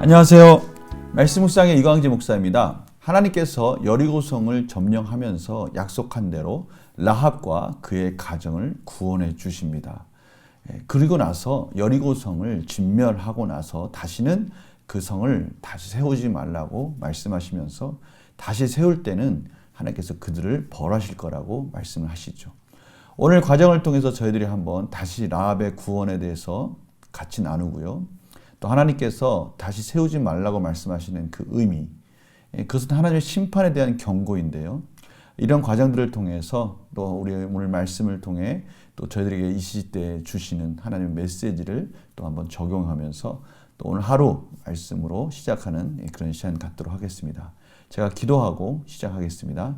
안녕하세요. 말씀 묵상의 이광재 목사입니다. 하나님께서 여리고성을 점령하면서 약속한 대로 라합과 그의 가정을 구원해 주십니다. 그리고 나서 여리고성을 진멸하고 나서 다시는 그 성을 다시 세우지 말라고 말씀하시면서 다시 세울 때는 하나님께서 그들을 벌하실 거라고 말씀을 하시죠. 오늘 과정을 통해서 저희들이 한번 다시 라합의 구원에 대해서 같이 나누고요. 또 하나님께서 다시 세우지 말라고 말씀하시는 그 의미, 그것은 하나님의 심판에 대한 경고인데요. 이런 과정들을 통해서 또 우리 오늘 말씀을 통해 또 저희들에게 이 시대에 주시는 하나님의 메시지를 또 한번 적용하면서 또 오늘 하루 말씀으로 시작하는 그런 시간 갖도록 하겠습니다. 제가 기도하고 시작하겠습니다.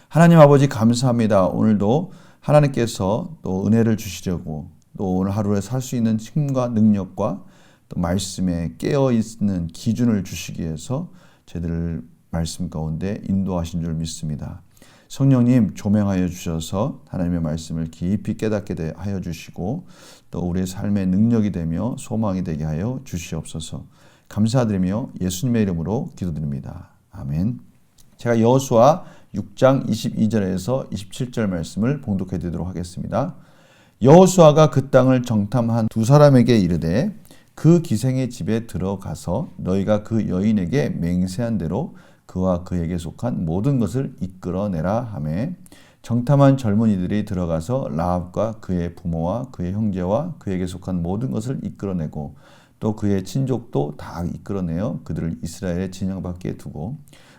하나님 아버지 감사합니다. 오늘도 하나님께서 또 은혜를 주시려고 또 오늘 하루에 살 수 있는 힘과 능력과 또 말씀에 깨어있는 기준을 주시기 위해서 저희들을 말씀 가운데 인도하신 줄 믿습니다. 성령님 조명하여 주셔서 하나님의 말씀을 깊이 깨닫게 하여 주시고 또 우리의 삶의 능력이 되며 소망이 되게 하여 주시옵소서. 감사드리며 예수님의 이름으로 기도드립니다. 아멘. 제가 여호수아 6장 22절에서 27절 말씀을 봉독해 드리도록 하겠습니다. 여호수아가 그 땅을 정탐한 두 사람에게 이르되 그 기생의 집에 들어가서 너희가 그 여인에게 맹세한 대로 그와 그에게 속한 모든 것을 이끌어내라 하매 정탐한 젊은이들이 들어가서 라합과 그의 부모와 그의 형제와 그에게 속한 모든 것을 이끌어내고 또 그의 친족도 다 이끌어내어 그들을 이스라엘의 진영 밖에 두고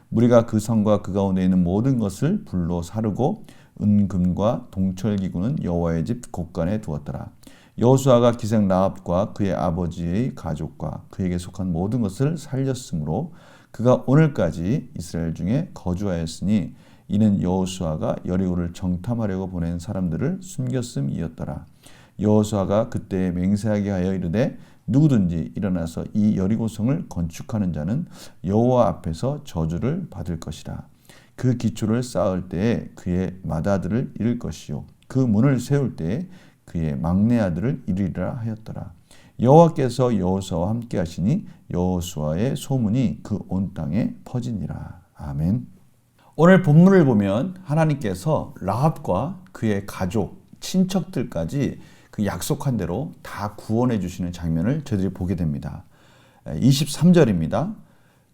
무리가 그 성과 그 가운데 있는 모든 것을 불로 사르고 은금과 동철기구는 여호와의 집 곳간에 두었더라. 여호수아가 기생 라합과 그의 아버지의 가족과 그에게 속한 모든 것을 살렸으므로 그가 오늘까지 이스라엘 중에 거주하였으니 이는 여호수아가 여리고를 정탐하려고 보낸 사람들을 숨겼음이었더라. 여호수아가 그때 맹세하게 하여 이르되 누구든지 일어나서 이 여리고성을 건축하는 자는 여호와 앞에서 저주를 받을 것이라. 그 기초를 쌓을 때에 그의 맏아들을 잃을 것이요 그 문을 세울 때에 그의 막내 아들을 잃으리라 하였더라. 여호와께서 여호수아와 함께 하시니 여호수아의 소문이 그 온 땅에 퍼지니라. 아멘. 오늘 본문을 보면 하나님께서 라합과 그의 가족, 친척들까지 그 약속한 대로 다 구원해 주시는 장면을 저희들이 보게 됩니다. 23절입니다.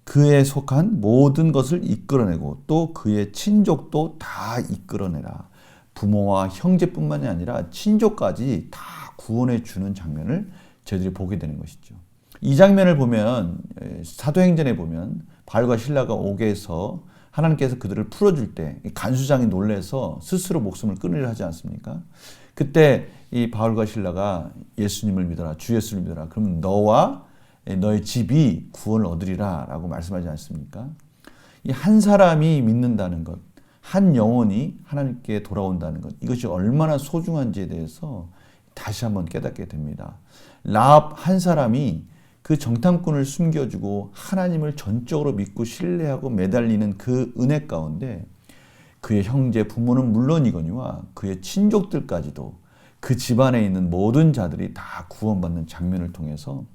그에 속한 모든 것을 이끌어내고 또 그의 친족도 다 이끌어내라. 부모와 형제뿐만이 아니라 친족까지 다 구원해 주는 장면을 저희들이 보게 되는 것이죠. 이 장면을 보면 사도행전에 보면 바울과 실라가 옥에서 하나님께서 그들을 풀어줄 때 간수장이 놀라서 스스로 목숨을 끊으려 하지 않습니까? 그때 이 바울과 실라가 예수님을 믿어라, 주 예수를 믿어라. 그러면 너와 너의 집이 구원을 얻으리라 라고 말씀하지 않습니까? 이 한 사람이 믿는다는 것, 한 영혼이 하나님께 돌아온다는 것, 이것이 얼마나 소중한지에 대해서 다시 한번 깨닫게 됩니다. 라합 한 사람이 그 정탐꾼을 숨겨주고 하나님을 전적으로 믿고 신뢰하고 매달리는 그 은혜 가운데 그의 형제 부모는 물론이거니와 그의 친족들까지도 그 집안에 있는 모든 자들이 다 구원받는 장면을 통해서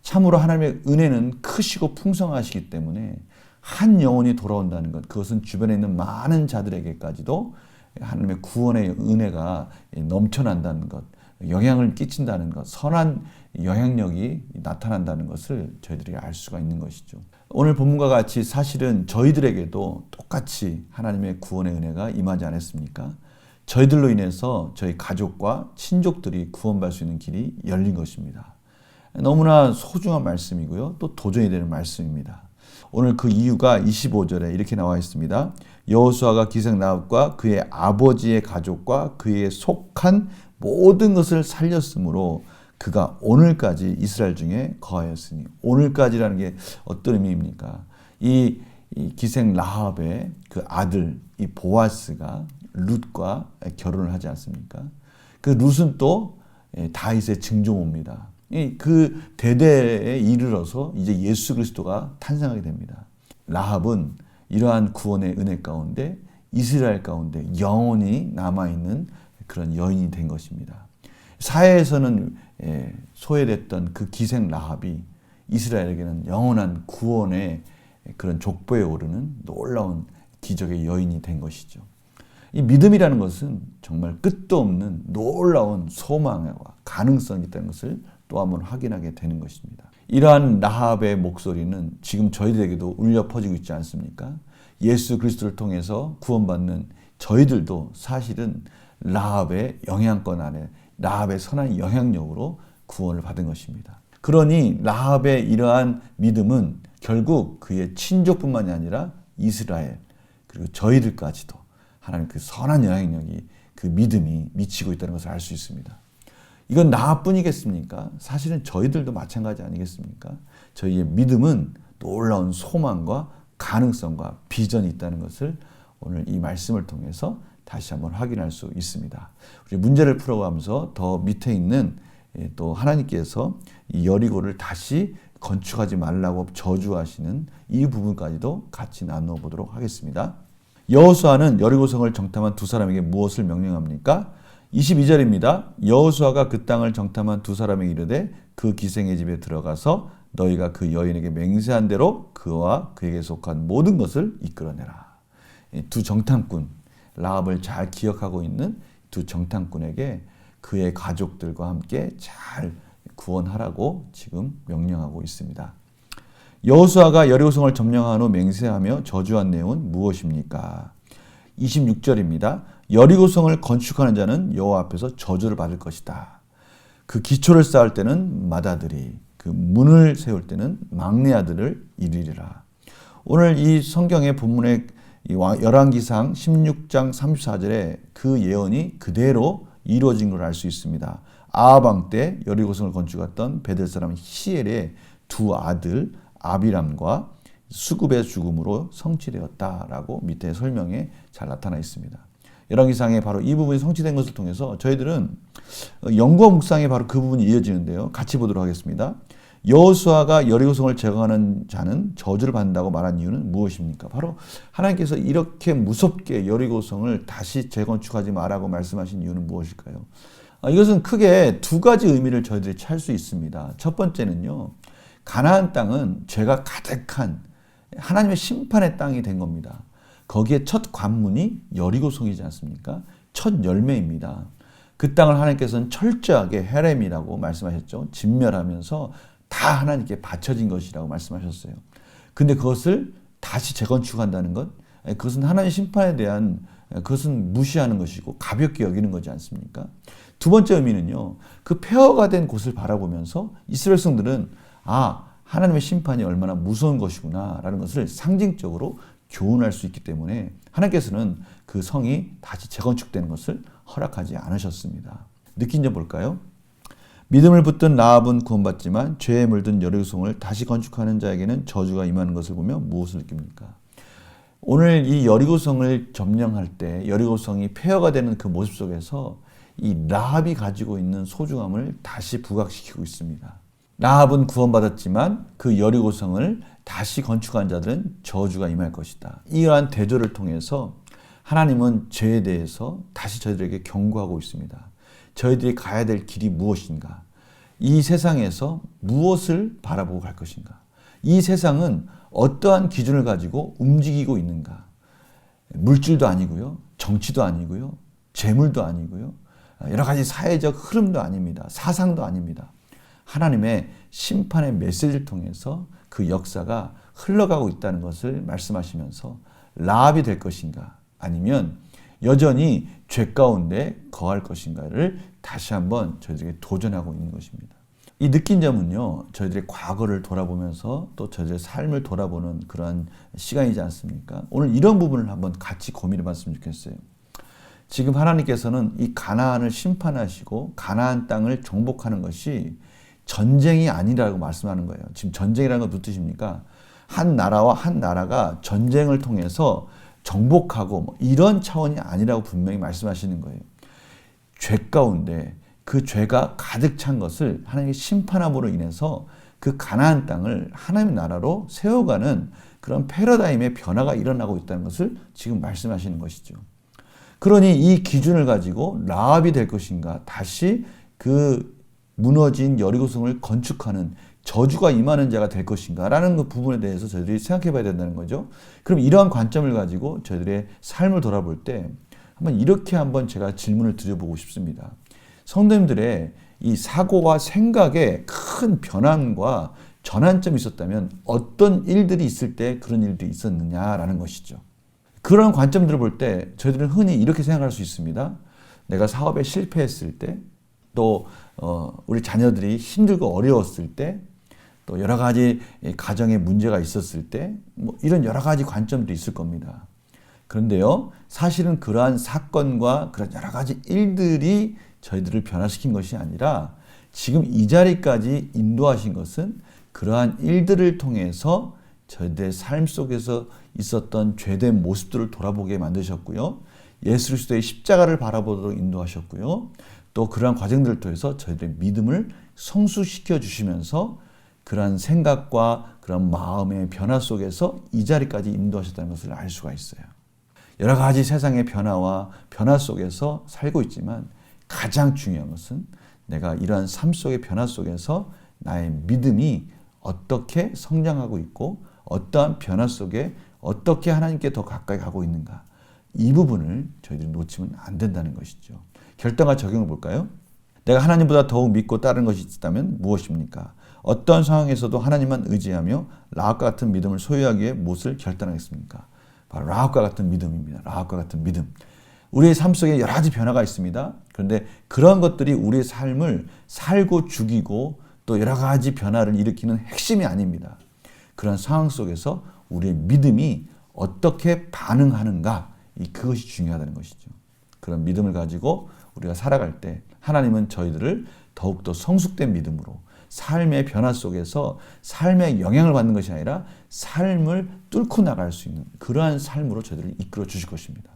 참으로 하나님의 은혜는 크시고 풍성하시기 때문에 한 영혼이 돌아온다는 것, 그것은 주변에 있는 많은 자들에게까지도 하나님의 구원의 은혜가 넘쳐난다는 것, 영향을 끼친다는 것, 선한 영향력이 나타난다는 것을 저희들이 알 수가 있는 것이죠. 오늘 본문과 같이 사실은 저희들에게도 똑같이 하나님의 구원의 은혜가 임하지 않았습니까? 저희들로 인해서 저희 가족과 친족들이 구원받을 수 있는 길이 열린 것입니다. 너무나 소중한 말씀이고요. 또 도전이 되는 말씀입니다. 오늘 그 이유가 25절에 이렇게 나와 있습니다. 여호수아가 기생 라합과 그의 아버지의 가족과 그에 속한 모든 것을 살렸으므로 그가 오늘까지 이스라엘 중에 거하였으니, 오늘까지라는 게 어떤 의미입니까? 이 기생 라합의 그 아들 이 보아스가 룻과 결혼을 하지 않습니까? 그 룻은 또 다윗의 증조모입니다. 그 대대에 이르러서 이제 예수 그리스도가 탄생하게 됩니다. 라합은 이러한 구원의 은혜 가운데 이스라엘 가운데 영원히 남아있는 그런 여인이 된 것입니다. 사회에서는 소외됐던 그 기생 라합이 이스라엘에게는 영원한 구원의 그런 족보에 오르는 놀라운 기적의 여인이 된 것이죠. 이 믿음이라는 것은 정말 끝도 없는 놀라운 소망과 가능성이 있다는 것을 또 한번 확인하게 되는 것입니다. 이러한 라합의 목소리는 지금 저희들에게도 울려 퍼지고 있지 않습니까? 예수 그리스도를 통해서 구원받는 저희들도 사실은 라합의 영향권 안에 라합의 선한 영향력으로 구원을 받은 것입니다. 그러니 라합의 이러한 믿음은 결국 그의 친족뿐만이 아니라 이스라엘 그리고 저희들까지도 하나님 그 선한 영향력이 그 믿음이 미치고 있다는 것을 알 수 있습니다. 이건 나뿐이겠습니까? 사실은 저희들도 마찬가지 아니겠습니까? 저희의 믿음은 놀라운 소망과 가능성과 비전이 있다는 것을 오늘 이 말씀을 통해서 다시 한번 확인할 수 있습니다. 우리 문제를 풀어가면서 더 밑에 있는 또 하나님께서 이 여리고를 다시 건축하지 말라고 저주하시는 이 부분까지도 같이 나누어 보도록 하겠습니다. 여호수아는 여리고성을 정탐한 두 사람에게 무엇을 명령합니까? 22절입니다. 여호수아가 그 땅을 정탐한 두 사람에게 이르되 그 기생의 집에 들어가서 너희가 그 여인에게 맹세한 대로 그와 그에게 속한 모든 것을 이끌어내라. 두 정탐꾼, 라합을 잘 기억하고 있는 두 정탐꾼에게 그의 가족들과 함께 잘 구원하라고 지금 명령하고 있습니다. 여호수아가 여리고성을 점령한 후 맹세하며 저주한 내용은 무엇입니까? 26절입니다. 여리고성을 건축하는 자는 여호와 앞에서 저주를 받을 것이다. 그 기초를 쌓을 때는 맏아들이, 그 문을 세울 때는 막내 아들을 이르리라. 오늘 이 성경의 본문의 열왕기상 16장 34절에 그 예언이 그대로 이루어진 걸 알 수 있습니다. 아합 왕 때 여리고성을 건축했던 베델 사람 히엘의 두 아들 아비람과 수굽의 죽음으로 성취되었다라고 밑에 설명에 잘 나타나 있습니다. 열왕기상에 바로 이 부분이 성취된 것을 통해서 저희들은 영과 묵상에 바로 그 부분이 이어지는데요. 같이 보도록 하겠습니다. 여호수아가 여리고성을 제거하는 자는 저주를 받는다고 말한 이유는 무엇입니까? 바로 하나님께서 이렇게 무섭게 여리고성을 다시 재건축하지 말라고 말씀하신 이유는 무엇일까요? 이것은 크게 두 가지 의미를 저희들이 찾을 수 있습니다. 첫 번째는요. 가나안 땅은 죄가 가득한 하나님의 심판의 땅이 된 겁니다. 거기에 첫 관문이 여리고성이지 않습니까? 첫 열매입니다. 그 땅을 하나님께서는 철저하게 헤렘이라고 말씀하셨죠. 진멸하면서 다 하나님께 바쳐진 것이라고 말씀하셨어요. 근데 그것을 다시 재건축한다는 것, 그것은 하나님의 심판에 대한 그것은 무시하는 것이고 가볍게 여기는 거지 않습니까? 두 번째 의미는요. 그 폐허가 된 곳을 바라보면서 이스라엘 백성들은 하나님의 심판이 얼마나 무서운 것이구나 라는 것을 상징적으로 교훈할 수 있기 때문에 하나님께서는 그 성이 다시 재건축되는 것을 허락하지 않으셨습니다. 느낀 점 볼까요? 믿음을 붙든 라합은 구원받지만 죄에 물든 여리고성을 다시 건축하는 자에게는 저주가 임하는 것을 보면 무엇을 느낍니까? 오늘 이 여리고성을 점령할 때 여리고성이 폐허가 되는 그 모습 속에서 이 라합이 가지고 있는 소중함을 다시 부각시키고 있습니다. 라합은 구원받았지만 그 여리고성을 다시 건축한 자들은 저주가 임할 것이다. 이러한 대조를 통해서 하나님은 죄에 대해서 다시 저희들에게 경고하고 있습니다. 저희들이 가야 될 길이 무엇인가? 이 세상에서 무엇을 바라보고 갈 것인가? 이 세상은 어떠한 기준을 가지고 움직이고 있는가? 물질도 아니고요. 정치도 아니고요. 재물도 아니고요. 여러 가지 사회적 흐름도 아닙니다. 사상도 아닙니다. 하나님의 심판의 메시지를 통해서 그 역사가 흘러가고 있다는 것을 말씀하시면서 라합이 될 것인가? 아니면 여전히 죄 가운데 거할 것인가를 다시 한번 저희들에게 도전하고 있는 것입니다. 이 느낀 점은요, 저희들의 과거를 돌아보면서 또 저희들의 삶을 돌아보는 그러한 시간이지 않습니까? 오늘 이런 부분을 한번 같이 고민해 봤으면 좋겠어요. 지금 하나님께서는 이 가나안을 심판하시고 가나안 땅을 정복하는 것이 전쟁이 아니라고 말씀하는 거예요. 지금 전쟁이라는 건 무슨 뜻입니까? 한 나라와 한 나라가 전쟁을 통해서 정복하고 이런 차원이 아니라고 분명히 말씀하시는 거예요. 죄 가운데 그 죄가 가득 찬 것을 하나님의 심판함으로 인해서 그 가나안 땅을 하나님의 나라로 세워가는 그런 패러다임의 변화가 일어나고 있다는 것을 지금 말씀하시는 것이죠. 그러니 이 기준을 가지고 라합이 될 것인가, 다시 그 무너진 여리고성을 건축하는 저주가 임하는 자가 될 것인가 라는 그 부분에 대해서 저희들이 생각해 봐야 된다는 거죠. 그럼 이러한 관점을 가지고 저희들의 삶을 돌아볼 때 한번 제가 질문을 드려보고 싶습니다. 성도님들의 이 사고와 생각에 큰 변환과 전환점이 있었다면 어떤 일들이 있을 때 그런 일들이 있었느냐라는 것이죠. 그런 관점들을 볼 때 저희들은 흔히 이렇게 생각할 수 있습니다. 내가 사업에 실패했을 때, 또 우리 자녀들이 힘들고 어려웠을 때, 또 여러 가지 가정에 문제가 있었을 때, 이런 여러 가지 관점들이 있을 겁니다. 그런데요, 사실은 그러한 사건과 그런 여러 가지 일들이 저희들을 변화시킨 것이 아니라 지금 이 자리까지 인도하신 것은 그러한 일들을 통해서 저희들의 삶 속에서 있었던 죄된 모습들을 돌아보게 만드셨고요. 예수 그리스도의 십자가를 바라보도록 인도하셨고요. 또 그러한 과정들을 통해서 저희들의 믿음을 성숙시켜 주시면서 그러한 생각과 그런 마음의 변화 속에서 이 자리까지 인도하셨다는 것을 알 수가 있어요. 여러 가지 세상의 변화와 변화 속에서 살고 있지만 가장 중요한 것은 내가 이러한 삶 속의 변화 속에서 나의 믿음이 어떻게 성장하고 있고 어떠한 변화 속에 어떻게 하나님께 더 가까이 가고 있는가, 이 부분을 저희들이 놓치면 안 된다는 것이죠. 결단과 적용을 볼까요? 내가 하나님보다 더욱 믿고 따르는 것이 있다면 무엇입니까? 어떤 상황에서도 하나님만 의지하며 라합과 같은 믿음을 소유하기 위해 무엇을 결단하겠습니까? 바로 라합과 같은 믿음입니다. 라합과 같은 믿음. 우리의 삶 속에 여러 가지 변화가 있습니다. 그런데 그런 것들이 우리의 삶을 살고 죽이고 또 여러 가지 변화를 일으키는 핵심이 아닙니다. 그런 상황 속에서 우리의 믿음이 어떻게 반응하는가, 그것이 중요하다는 것이죠. 그런 믿음을 가지고 우리가 살아갈 때 하나님은 저희들을 더욱더 성숙된 믿음으로 삶의 변화 속에서 삶의 영향을 받는 것이 아니라 삶을 뚫고 나갈 수 있는 그러한 삶으로 저희들을 이끌어 주실 것입니다.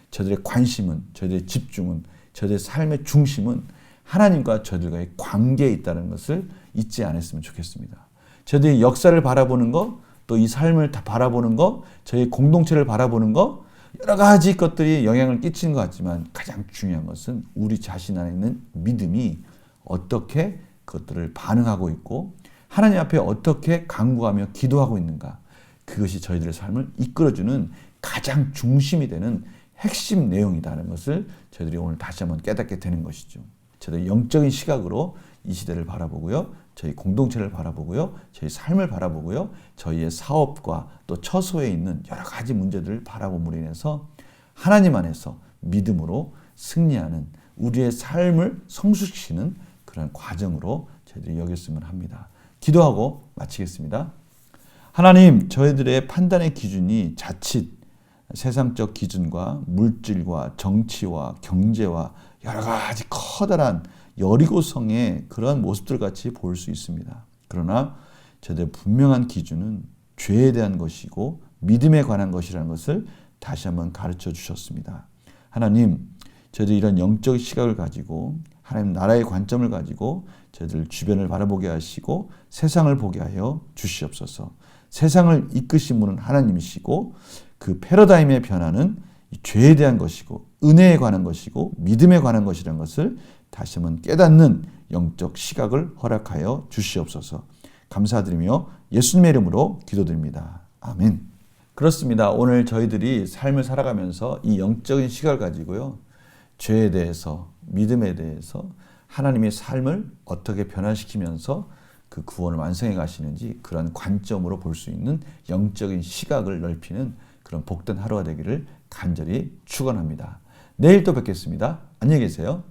저희들의 관심은, 저희들의 집중은, 저희들의 삶의 중심은 하나님과 저희들과의 관계에 있다는 것을 잊지 않았으면 좋겠습니다. 저희들의 역사를 바라보는 것, 또 이 삶을 다 바라보는 것, 저희 공동체를 바라보는 것, 여러 가지 것들이 영향을 끼치는 것 같지만 가장 중요한 것은 우리 자신 안에 있는 믿음이 어떻게 그것들을 반응하고 있고 하나님 앞에 어떻게 간구하며 기도하고 있는가, 그것이 저희들의 삶을 이끌어주는 가장 중심이 되는 핵심 내용이라는 것을 저희들이 오늘 다시 한번 깨닫게 되는 것이죠. 저희들 영적인 시각으로 이 시대를 바라보고요, 저희 공동체를 바라보고요, 저희 삶을 바라보고요, 저희의 사업과 또 처소에 있는 여러 가지 문제들을 바라봄으로 인해서 하나님 안에서 믿음으로 승리하는 우리의 삶을 성숙시키는 그런 과정으로 저희들이 여겼으면 합니다. 기도하고 마치겠습니다. 하나님, 저희들의 판단의 기준이 자칫 세상적 기준과 물질과 정치와 경제와 여러 가지 커다란 여리고성의 그러한 모습들 같이 보일 수 있습니다. 그러나 저희들의 분명한 기준은 죄에 대한 것이고 믿음에 관한 것이라는 것을 다시 한번 가르쳐 주셨습니다. 하나님, 저희들이 이런 영적 시각을 가지고 하나님 나라의 관점을 가지고 저희들 주변을 바라보게 하시고 세상을 보게 하여 주시옵소서. 세상을 이끄신 분은 하나님이시고 그 패러다임의 변화는 죄에 대한 것이고 은혜에 관한 것이고 믿음에 관한 것이라는 것을 다시 한번 깨닫는 영적 시각을 허락하여 주시옵소서. 감사드리며 예수님의 이름으로 기도드립니다. 아멘. 그렇습니다. 오늘 저희들이 삶을 살아가면서 이 영적인 시각을 가지고요, 죄에 대해서, 믿음에 대해서 하나님의 삶을 어떻게 변화시키면서 그 구원을 완성해 가시는지 그런 관점으로 볼 수 있는 영적인 시각을 넓히는 그런 복된 하루가 되기를 간절히 축원합니다. 내일 또 뵙겠습니다. 안녕히 계세요.